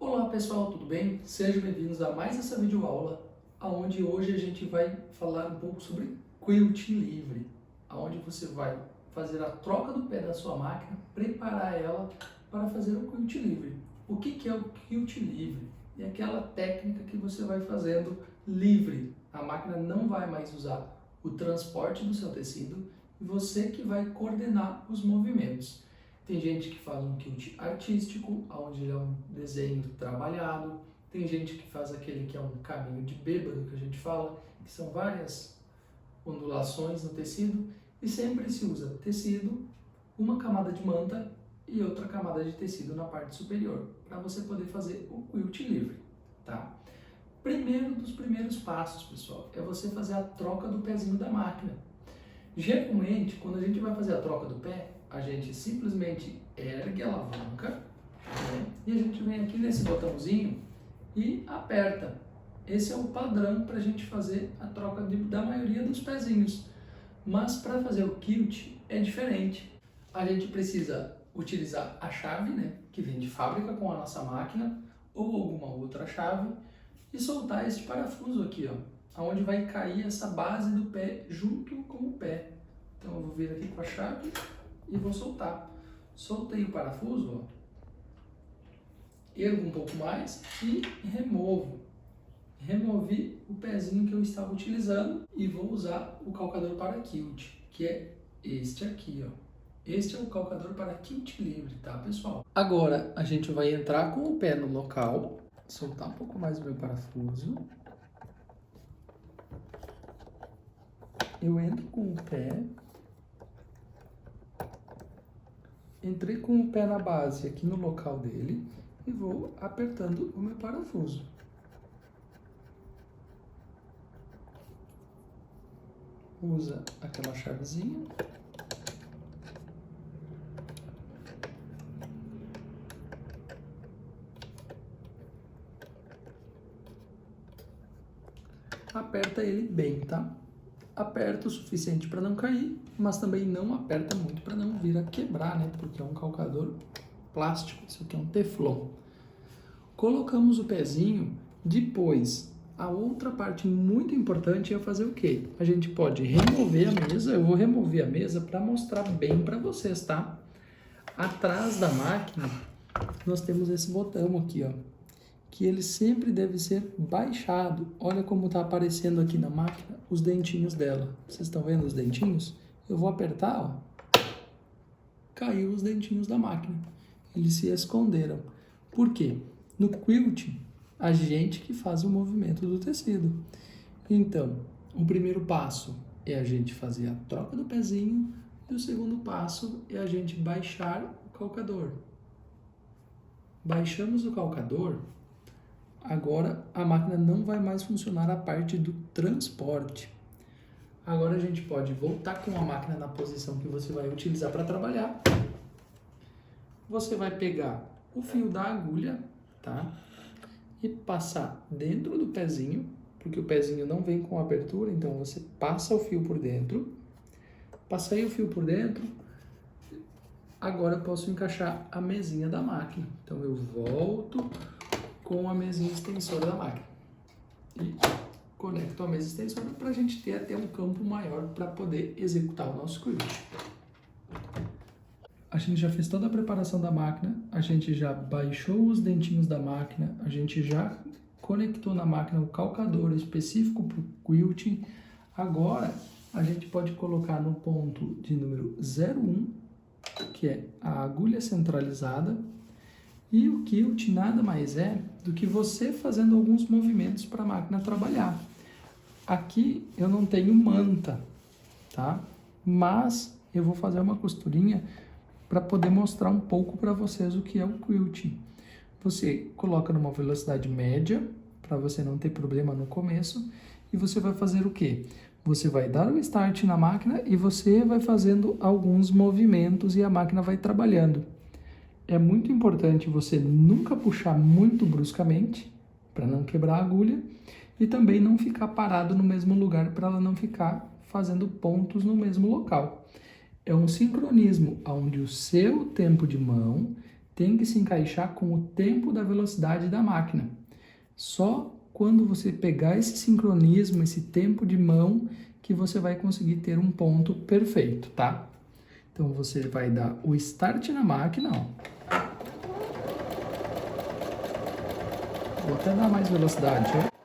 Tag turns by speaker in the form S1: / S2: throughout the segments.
S1: Olá pessoal, tudo bem? Sejam bem-vindos a mais essa videoaula, onde hoje a gente vai falar um pouco sobre quilting livre, onde você vai fazer a troca do pé da sua máquina, preparar ela para fazer o quilt livre. O que é o quilt livre? É aquela técnica que você vai fazendo livre. A máquina não vai mais usar o transporte do seu tecido e você que vai coordenar os movimentos. Tem gente que faz um quilt artístico, onde ele é um desenho trabalhado. Tem gente que faz aquele que é um caminho de bêbado, que a gente fala, que são várias ondulações no tecido. E sempre se usa tecido, uma camada de manta e outra camada de tecido na parte superior, para você poder fazer o quilt livre, tá? Primeiro dos primeiros passos, pessoal, é você fazer a troca do pezinho da máquina. Geralmente, quando a gente vai fazer a troca do pé, a gente simplesmente ergue a alavanca, né? E a gente vem aqui nesse botãozinho e aperta. Esse é o padrão para a gente fazer a troca da maioria dos pezinhos. Mas para fazer o quilt é diferente. A gente precisa utilizar a chave, né, que vem de fábrica com a nossa máquina, ou alguma outra chave, e soltar este parafuso aqui, ó, onde vai cair essa base do pé junto com o pé. Então eu vou vir aqui com a chave e vou soltar. Soltei o parafuso, ó, ergo um pouco mais e removo. Removi o pezinho que eu estava utilizando e vou usar o calcador para quilt, que é este aqui, ó. Este é o calcador para quilt livre, tá, pessoal? Agora a gente vai entrar com o pé no local, soltar um pouco mais o meu parafuso. Eu entro com o pé. Entrei com o pé na base aqui no local dele e vou apertando o meu parafuso. Usa aquela chavezinha. Aperta ele bem, tá? Aperta o suficiente para não cair, mas também não aperta muito para não vir a quebrar, né? Porque é um calcador plástico, isso aqui é um teflon. Colocamos o pezinho, depois a outra parte muito importante é fazer o quê? A gente pode remover a mesa, eu vou remover a mesa para mostrar bem para vocês, tá? Atrás da máquina nós temos esse botão aqui, ó, que ele sempre deve ser baixado. Olha como está aparecendo aqui na máquina os dentinhos dela. Vocês estão vendo os dentinhos? Eu vou apertar, ó. Caiu os dentinhos da máquina. Eles se esconderam. Por quê? No quilt, a gente que faz o movimento do tecido. Então, o primeiro passo é a gente fazer a troca do pezinho e o segundo passo é a gente baixar o calcador. Baixamos o calcador. Agora a máquina não vai mais funcionar a parte do transporte. Agora a gente pode voltar com a máquina na posição que você vai utilizar para trabalhar. Você vai pegar o fio da agulha, tá? E passar dentro do pezinho, porque o pezinho não vem com abertura, então você passa o fio por dentro. Passei o fio por dentro. Agora eu posso encaixar a mesinha da máquina. Então eu volto com a mesinha extensora da máquina e conecto a mesa extensora para a gente ter até um campo maior para poder executar o nosso quilt. A gente já fez toda a preparação da máquina, a gente já baixou os dentinhos da máquina, a gente já conectou na máquina o calcador específico para o quilting. Agora a gente pode colocar no ponto de número 01, que é a agulha centralizada. E o quilt nada mais é do que você fazendo alguns movimentos para a máquina trabalhar. Aqui eu não tenho manta, tá? Mas eu vou fazer uma costurinha para poder mostrar um pouco para vocês o que é o quilt. Você coloca numa velocidade média, para você não ter problema no começo, e você vai fazer o quê? Você vai dar o start na máquina e você vai fazendo alguns movimentos e a máquina vai trabalhando. É muito importante você nunca puxar muito bruscamente, para não quebrar a agulha, e também não ficar parado no mesmo lugar, para ela não ficar fazendo pontos no mesmo local. É um sincronismo onde o seu tempo de mão tem que se encaixar com o tempo da velocidade da máquina. Só quando você pegar esse sincronismo, esse tempo de mão, que você vai conseguir ter um ponto perfeito, tá? Então você vai dar o start na máquina, ó. Vou até dar mais velocidade, ó.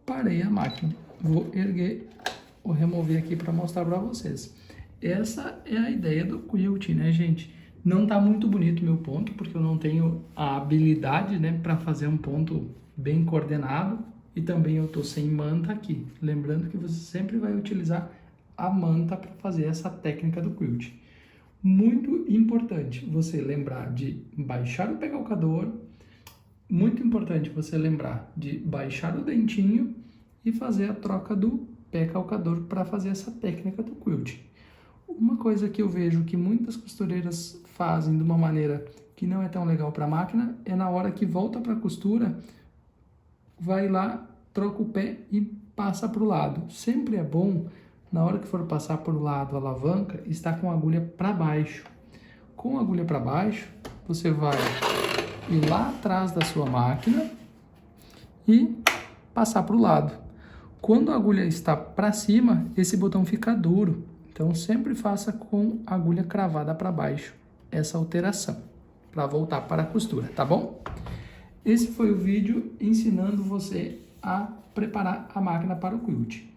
S1: Parei a máquina. Vou erguer, vou remover aqui para mostrar para vocês. Essa é a ideia do quilt, né, gente? Não tá muito bonito meu ponto, porque eu não tenho a habilidade, né, para fazer um ponto bem coordenado. E também eu tô sem manta aqui. Lembrando que você sempre vai utilizar a manta para fazer essa técnica do quilt. Muito importante você lembrar de baixar o pé calcador. Muito importante você lembrar de baixar o dentinho e fazer a troca do pé calcador para fazer essa técnica do quilt. Uma coisa que eu vejo que muitas costureiras fazem de uma maneira que não é tão legal para a máquina é na hora que volta para a costura, vai lá, troca o pé e passa para o lado. Sempre é bom, na hora que for passar para o lado a alavanca, estar com a agulha para baixo. Com a agulha para baixo, você vai ir lá atrás da sua máquina e passar para o lado. Quando a agulha está para cima, esse botão fica duro. Então, sempre faça com a agulha cravada para baixo essa alteração, para voltar para a costura, tá bom? Esse foi o vídeo ensinando você a preparar a máquina para o quilt.